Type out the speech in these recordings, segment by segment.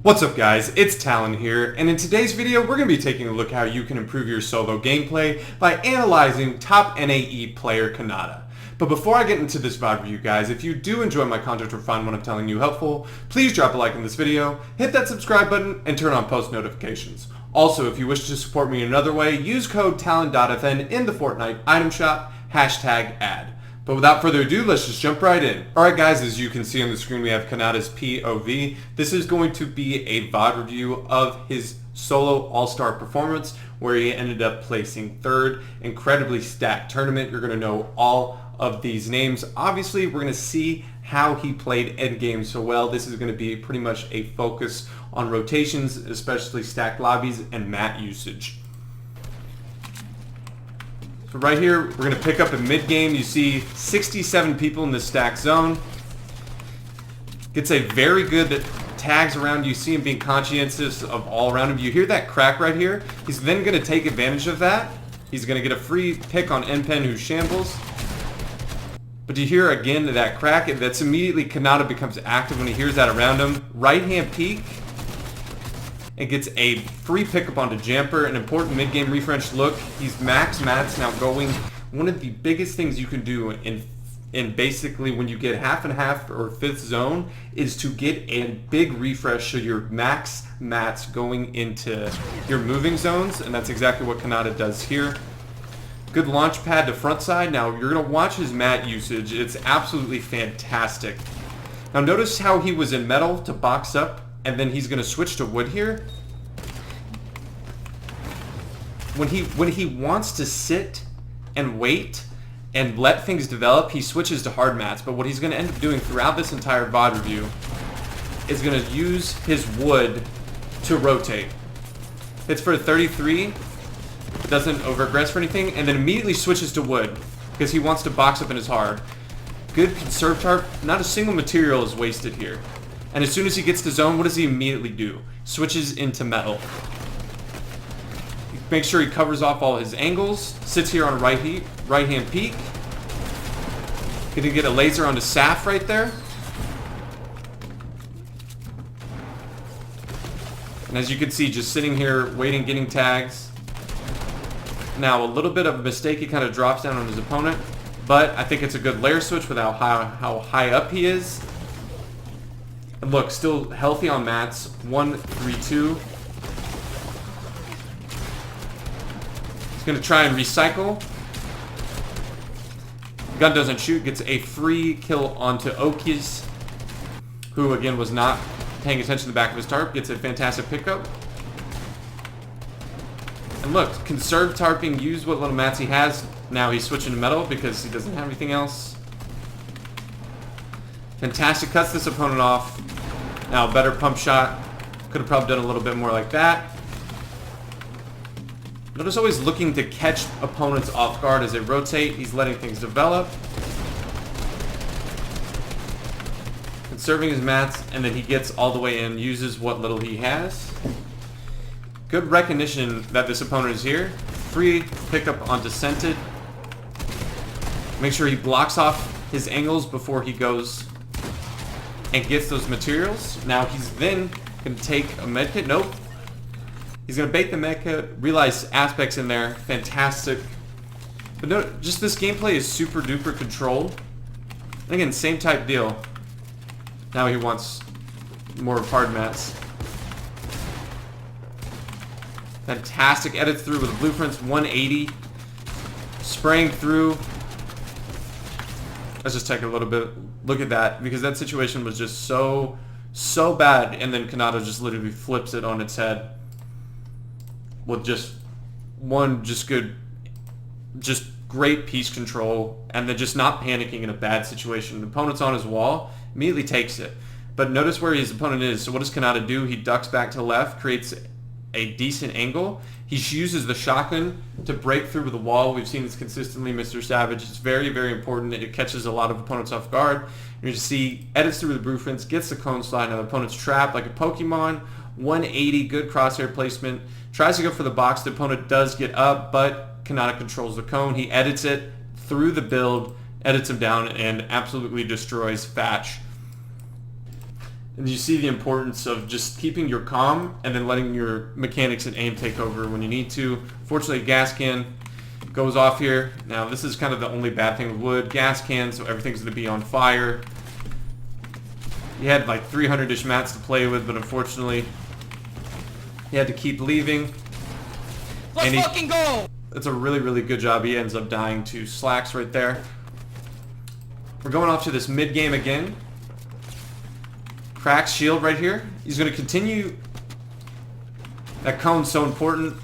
What's up guys, it's Talon here, and in today's video we're going to be taking a look at how you can improve your solo gameplay by analyzing top NAE player Khanada. But before I get into this VOD review guys, if you do enjoy my content or find what I'm telling you helpful, please drop a like on this video, hit that subscribe button, and turn on post notifications. Also, if you wish to support me in another way, use code TALON.FN in the Fortnite item shop, #ad. But without further ado, let's just jump right in. Alright guys, as you can see on the screen, we have Khanada's POV. This is going to be a VOD review of his solo all-star performance, where he ended up placing third. Incredibly stacked tournament. You're going to know all of these names. Obviously, we're going to see how he played endgame so well. This is going to be pretty much a focus on rotations, especially stacked lobbies and mat usage. So right here, we're going to pick up in mid-game. You see 67 people in the stack zone. Gets a very good tags around. You see him being conscientious of all around him. You hear that crack right here? He's then going to take advantage of that. He's going to get a free pick on NPen who shambles. But you hear again that crack, and that's immediately Khanada becomes active when he hears that around him. Right-hand peek. And gets a free pickup onto Jamper, an important mid-game refresh look. He's max mats now going. One of the biggest things you can do in basically when you get half and half or fifth zone is to get a big refresh so your max mats going into your moving zones, and that's exactly what Khanada does here. Good launch pad to front side. Now you're going to watch his mat usage. It's absolutely fantastic. Now notice how he was in metal to box up, and then he's going to switch to wood here. When he wants to sit and wait and let things develop, he switches to hard mats. But what he's going to end up doing throughout this entire VOD review is going to use his wood to rotate. Hits for a 33, doesn't overaggress for anything, and then immediately switches to wood because he wants to box up in his hard. Good conserve tarp. Not a single material is wasted here. And as soon as he gets to zone, what does he immediately do? Switches into metal. Make sure he covers off all his angles. Sits here on right-hand peak. Gonna get a laser onto Saf right there. And as you can see, just sitting here, waiting, getting tags. Now, a little bit of a mistake. He kind of drops down on his opponent. But I think it's a good layer switch with how high up he is. And look, still healthy on mats. 1, 3, 2. He's going to try and recycle. Gun doesn't shoot. Gets a free kill onto Okies, who again was not paying attention to the back of his tarp. Gets a fantastic pickup. And look, conserve tarping. Use what little mats he has. Now he's switching to metal because he doesn't have anything else. Fantastic. Cuts this opponent off. Now, better pump shot. Could have probably done a little bit more like that. Notice always looking to catch opponents off guard as they rotate. He's letting things develop. Conserving his mats, and then he gets all the way in, uses what little he has. Good recognition that this opponent is here. Free pickup onto Scented. Make sure he blocks off his angles before he goes and gets those materials. Now he's then going to take a medkit. Nope. He's going to bait the medkit, realize aspects in there. Fantastic. But no, just this gameplay is super duper controlled. And again, same type deal. Now he wants more hard mats. Fantastic. Edits through with the blueprints. 180. Spraying through. Let's just take a little bit look at that, because that situation was just so bad, and then Khanada just literally flips it on its head with just great piece control, and then just not panicking in a bad situation. The opponent's on his wall, immediately takes it. But notice where his opponent is. So what does Khanada do? He ducks back to the left, creates a decent angle. He uses the shotgun to break through the wall. We've seen this consistently, Mr. Savage. It's very, very important. It catches a lot of opponents off guard. And you just see, edits through the blueprints, gets the cone slide. Now the opponent's trapped like a Pokemon. 180, good crosshair placement. Tries to go for the box. The opponent does get up, but Khanada controls the cone. He edits it through the build, edits him down, and absolutely destroys Fatch. And you see the importance of just keeping your calm and then letting your mechanics and aim take over when you need to. Fortunately, gas can goes off here. Now, this is kind of the only bad thing with wood. Gas can, so everything's going to be on fire. He had like 300-ish mats to play with, but unfortunately, he had to keep leaving. Let's fucking go! That's a really, really good job. He ends up dying to slacks right there. We're going off to this mid-game again. Cracks shield right here. He's going to continue. That cone's so important.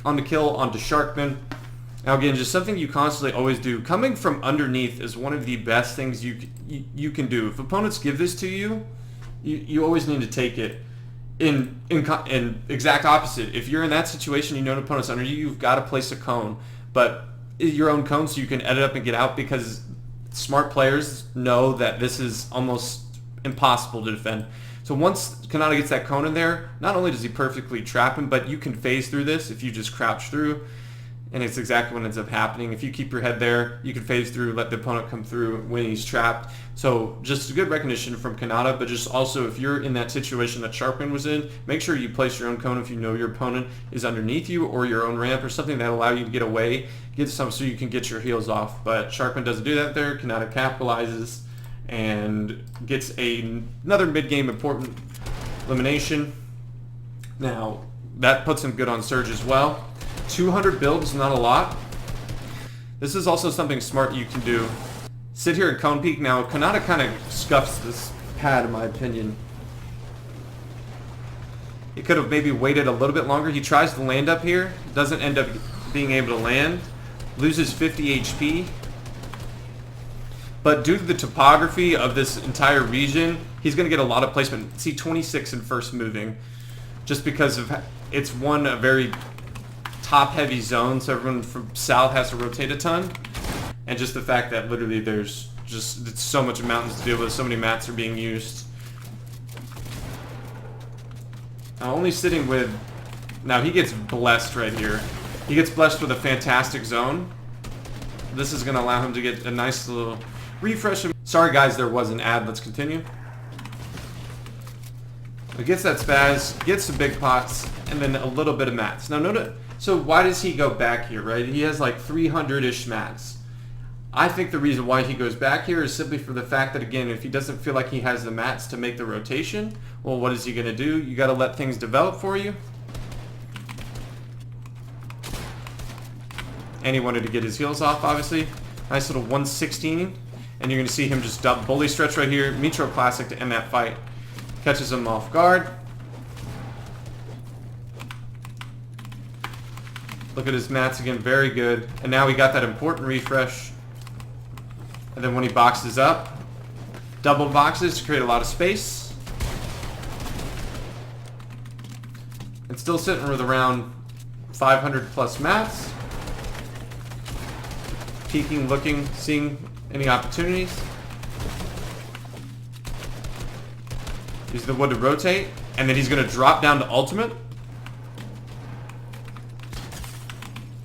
On the kill, onto Sharkman. Now again, just something you constantly always do. Coming from underneath is one of the best things you can do. If opponents give this to you, you always need to take it. In exact opposite. If you're in that situation, you know an opponent's under you, you've got to place a cone. But your own cone so you can edit up and get out, because smart players know that this is almost impossible to defend. So once Khanada gets that cone in there, not only does he perfectly trap him, but you can phase through this if you just crouch through. And it's exactly what ends up happening. If you keep your head there, you can phase through, let the opponent come through when he's trapped. So just a good recognition from Khanada, but just also if you're in that situation that Sharkman was in, make sure you place your own cone if you know your opponent is underneath you, or your own ramp or something that allow you to get away, get some so you can get your heals off. But Sharkman doesn't do that there. Khanada capitalizes and gets another mid-game important elimination. Now, that puts him good on Surge as well. 200 build is not a lot. This is also something smart you can do. Sit here and cone peek. Now, Khanada kind of scuffs this pad, in my opinion. He could have maybe waited a little bit longer. He tries to land up here. Doesn't end up being able to land. Loses 50 HP. But due to the topography of this entire region, he's going to get a lot of placement. See, 26 in first moving. Just because of it's a very top-heavy zone, so everyone from south has to rotate a ton. And just the fact that literally there's just so much mountains to deal with, so many mats are being used. Now, only sitting with... Now, he gets blessed right here. He gets blessed with a fantastic zone. This is going to allow him to get a nice little refresh. Sorry, guys, there was an ad. Let's continue. He gets that spaz, gets the big pots, and then a little bit of mats. Now, notice... So why does he go back here, right? He has like 300-ish mats. I think the reason why he goes back here is simply for the fact that, again, if he doesn't feel like he has the mats to make the rotation, well, what is he going to do? You got to let things develop for you. And he wanted to get his heals off, obviously. Nice little 116. And you're going to see him just dump bully stretch right here. Mitro Classic to end that fight. Catches him off guard. Look at his mats again, very good. And now we got that important refresh. And then when he boxes up, double boxes to create a lot of space. And still sitting with around 500 plus mats. Peeking, looking, seeing any opportunities. Use the wood to rotate. And then he's going to drop down to ultimate.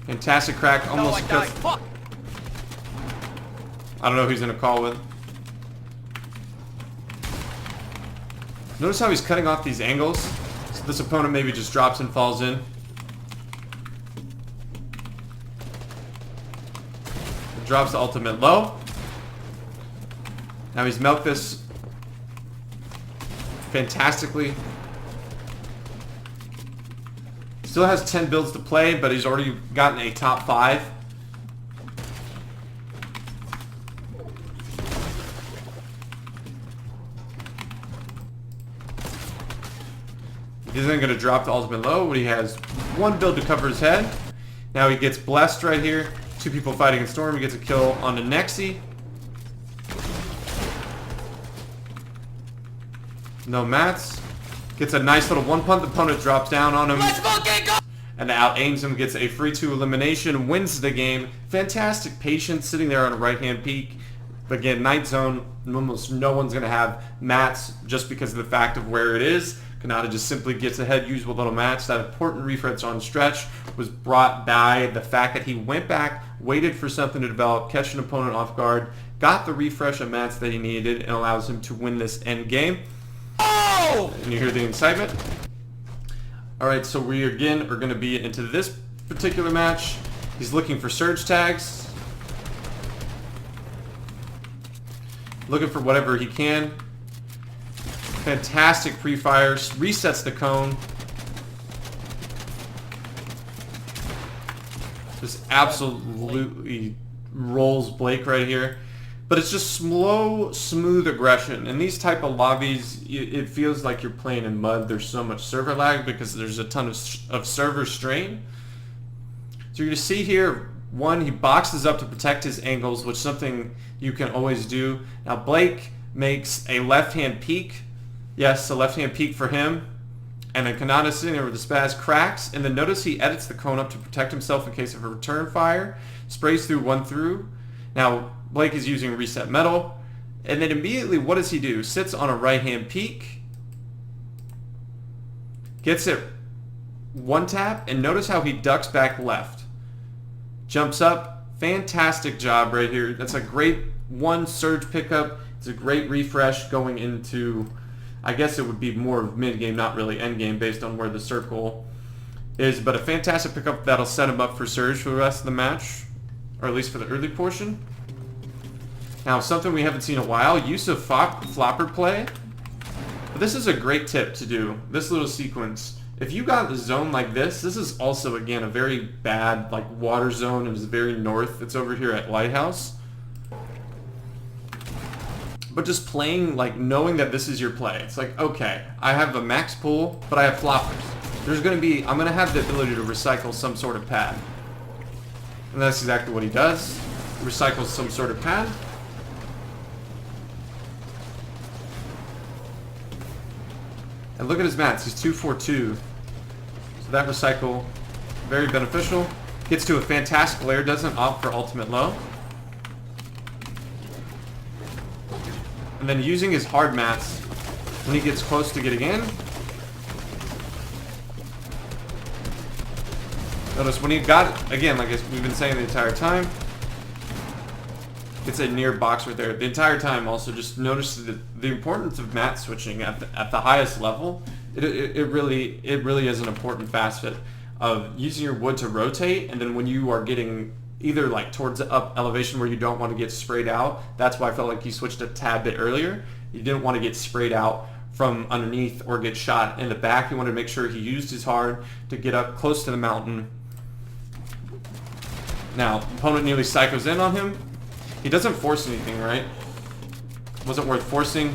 Fantastic crack, almost no, Fuck. I don't know who he's gonna call with. Notice how he's cutting off these angles. So this opponent maybe just drops and falls in. Drops the ultimate low. Now he's milked this fantastically. Still has 10 builds to play, but he's already gotten a top 5. He isn't going to drop the ultimate low, but he has 1 build to cover his head. Now he gets blessed right here. 2 people fighting in Storm. He gets a kill on the Nexi. No mats. Gets a nice little 1 punt. The opponent drops down on him. Let's fucking go! And out aims him, gets a free 2 elimination, wins the game. Fantastic patience sitting there on a right-hand peak. But again, Night Zone, almost no one's going to have mats just because of the fact of where it is. Khanada just simply gets ahead, usable little mats. That important refresh on stretch was brought by the fact that he went back, waited for something to develop, catch an opponent off guard, got the refresh of mats that he needed, and allows him to win this end game. Oh! And you hear the incitement. Alright, so we again are going to be into this particular match. He's looking for surge tags. Looking for whatever he can. Fantastic pre-fire. Resets the cone. Just absolutely rolls Blake right here. But it's just slow, smooth aggression. In these type of lobbies, it feels like you're playing in mud. There's so much server lag because there's a ton of server strain. So you're going to see here, one, he boxes up to protect his angles, which is something you can always do. Now Blake makes a left-hand peek. Yes, a left-hand peek for him. And then Khanada sitting there with the spaz cracks. And then notice he edits the cone up to protect himself in case of a return fire. Sprays through one through. Now Blake is using reset metal. And then immediately what does he do? Sits on a right-hand peek. Gets it one tap. And notice how he ducks back left. Jumps up. Fantastic job right here. That's a great one surge pickup. It's a great refresh going into, I guess it would be more of mid-game, not really end-game based on where the circle is. But a fantastic pickup that'll set him up for surge for the rest of the match. Or at least for the early portion. Now, something we haven't seen in a while, use of flopper play. But this is a great tip to do, this little sequence. If you got the zone like this is also, again, a very bad like water zone. It is very north. It's over here at Lighthouse. But just playing, like, knowing that this is your play. It's like, okay, I have a max pull, but I have floppers. There's going to be, I'm going to have the ability to recycle some sort of pad. And that's exactly what he does. He recycles some sort of pad. And look at his mats. He's 2-4-2. So that recycle, very beneficial. Gets to a fantastic layer. Doesn't opt for ultimate low. And then using his hard mats when he gets close to getting in. Notice when he got, again, like we've been saying the entire time, it's a near box right there. The entire time also just notice the importance of mat switching at the highest level. It really is an important facet of using your wood to rotate, and then when you are getting either like towards the up elevation where you don't want to get sprayed out, that's why I felt like you switched a tad bit earlier. You didn't want to get sprayed out from underneath or get shot in the back. You wanted to make sure he used his hard to get up close to the mountain. Now, opponent nearly psychos in on him. He doesn't force anything, right? Wasn't worth forcing.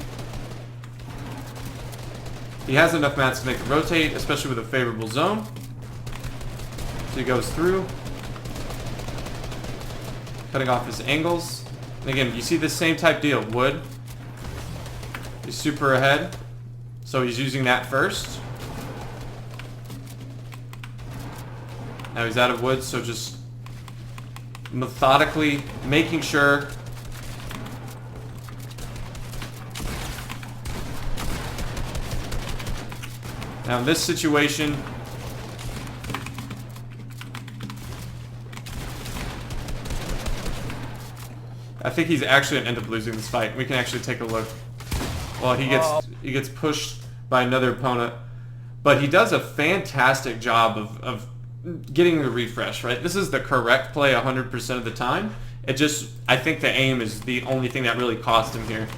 He has enough mats to make it rotate, especially with a favorable zone. So he goes through. Cutting off his angles. And again, you see the same type deal. Wood. He's super ahead. So he's using that first. Now he's out of wood, so just methodically making sure now in this situation I think he's actually going to end up losing this fight. We can actually take a look. Well, he gets pushed by another opponent, but he does a fantastic job of getting the refresh, right? This is the correct play 100% of the time. It just, I think the aim is the only thing that really cost him here.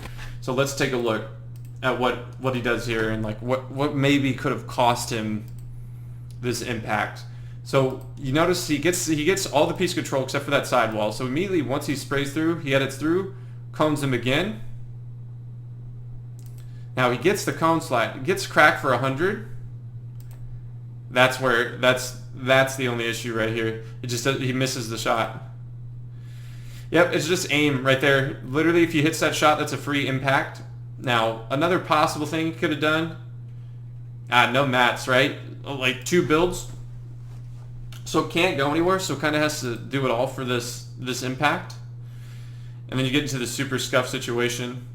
So let's take a look at what he does here and like what maybe could have cost him this impact. So you notice he gets all the piece control except for that sidewall. So immediately once he sprays through, he edits through, cones him again. Now he gets the cone slide, gets cracked for 100. That's the only issue right here. It just he misses the shot. Yep, it's just aim right there. Literally, if he hits that shot, that's a free impact. Now, another possible thing he could have done. No mats, right? Like 2 builds. So it can't go anywhere, so it kind of has to do it all for this impact. And then you get into the super scuff situation.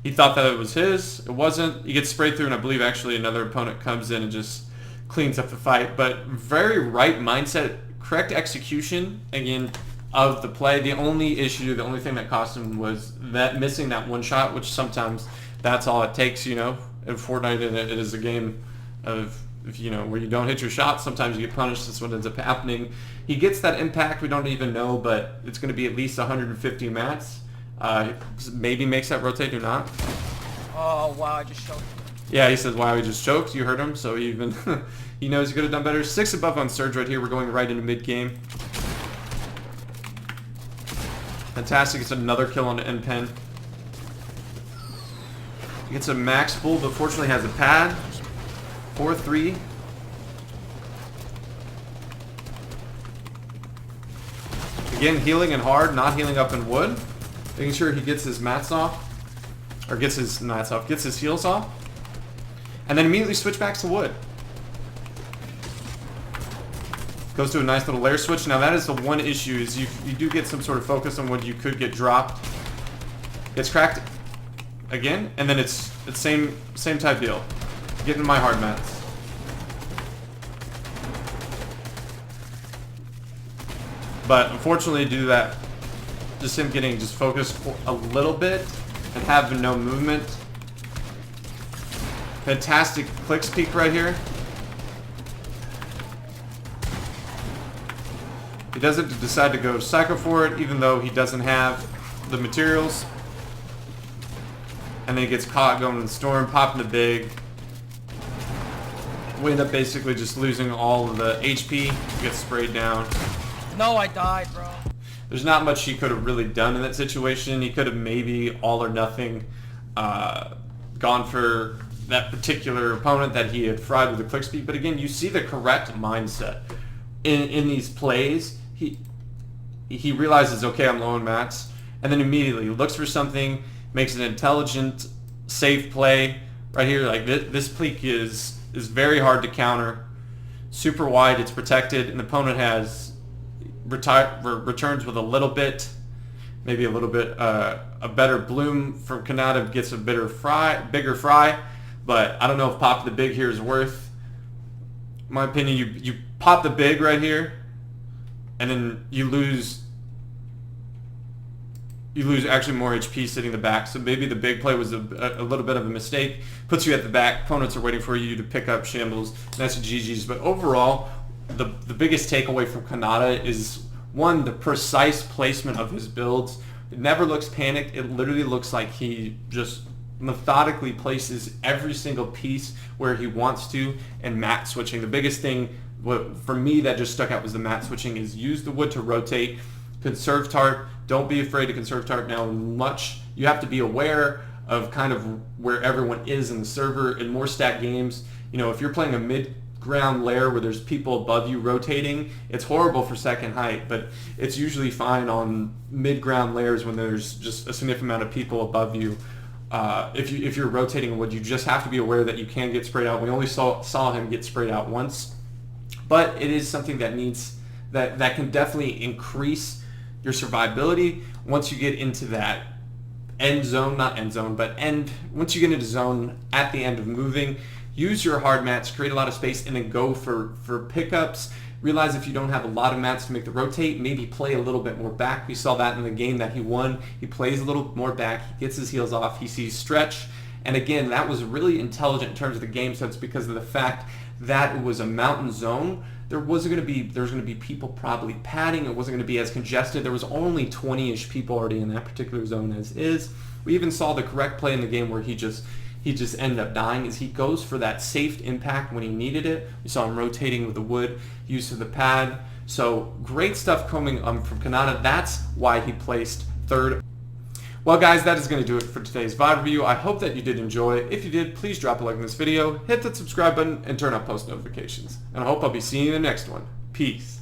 He thought that it was his. It wasn't. He gets sprayed through, and I believe actually another opponent comes in and just cleans up the fight. But very right mindset, correct execution, again, of the play. The only issue, the only thing that cost him was that missing that one shot, which sometimes that's all it takes, you know. In Fortnite, it is a game of, you know, where you don't hit your shot, sometimes you get punished. That's what ends up happening. He gets that impact, we don't even know, but it's going to be at least 150 mats. Maybe makes that rotate or not. Oh, wow, I just choked. Yeah, he says, wow, he just choked. You heard him, so he even he knows he could have done better. 6 above on Surge right here. We're going right into mid-game. Fantastic. It's another kill on the end pen. He gets a max full, but fortunately has a pad. 4-3. Again, healing and hard, not healing up in wood. Making sure he gets his mats off. Or gets his mats off. Gets his heals off. And then immediately switch back to wood. Goes to a nice little layer switch. Now that is the one issue, is you do get some sort of focus on wood. You could get dropped. Gets cracked again, and then it's same type deal. Get into my hard mats. But unfortunately, due to that, just him getting just focused a little bit and having no movement. Fantastic clicks peek right here. He doesn't decide to go psycho for it, even though he doesn't have the materials. And then he gets caught going in the storm, popping the big. We end up basically just losing all of the HP. Gets sprayed down. No, I died, bro. There's not much he could have really done in that situation. He could have maybe all or nothing gone for that particular opponent that he had fried with the click speed. But again, you see the correct mindset in these plays. He realizes, okay, I'm low on mats, and then immediately looks for something, makes an intelligent, safe play right here. Like this peek is very hard to counter. Super wide, it's protected, and the opponent has returns with a little bit, maybe a little bit a better bloom from Khanada, gets a bigger fry, but I don't know if pop the big here is worth. In my opinion, you pop the big right here, and then you lose actually more HP sitting the back. So maybe the big play was a little bit of a mistake. Puts you at the back. Opponents are waiting for you to pick up shambles. And that's a GG's. But overall, the biggest takeaway from Khanada is, one, the precise placement of his builds. It never looks panicked. It literally looks like he just methodically places every single piece where he wants to, and mat switching. The biggest thing for me that just stuck out was the mat switching, is use the wood to rotate. Conserve tart. Don't be afraid to conserve tart. Now, you have to be aware of kind of where everyone is in the server. In more stacked games, you know, if you're playing a mid-ground layer where there's people above you rotating, it's horrible for second height, but it's usually fine on mid-ground layers when there's just a significant amount of people above you. If you're rotating wood, you just have to be aware that you can get sprayed out. We only saw him get sprayed out once, but it is something that that can definitely increase your survivability once you get into that end zone, not end zone, but once you get into zone at the end of moving. Use your hard mats, create a lot of space, and then go for pickups. Realize if you don't have a lot of mats to make the rotate, maybe play a little bit more back. We saw that in the game that he won. He plays a little more back, he gets his heals off, he sees stretch. And again, that was really intelligent in terms of the game sense, because of the fact that it was a mountain zone. There's going to be people probably padding. It wasn't going to be as congested. There was only 20-ish people already in that particular zone as is. We even saw the correct play in the game where he just ended up dying, is he goes for that safe impact when he needed it. We saw him rotating with the wood, use of the pad. So great stuff coming from Khanada. That's why he placed third. Well guys, that is going to do it for today's VOD review. I hope that you did enjoy it. If you did, please drop a like on this video, hit that subscribe button, and turn on post notifications. And I hope I'll be seeing you in the next one. Peace.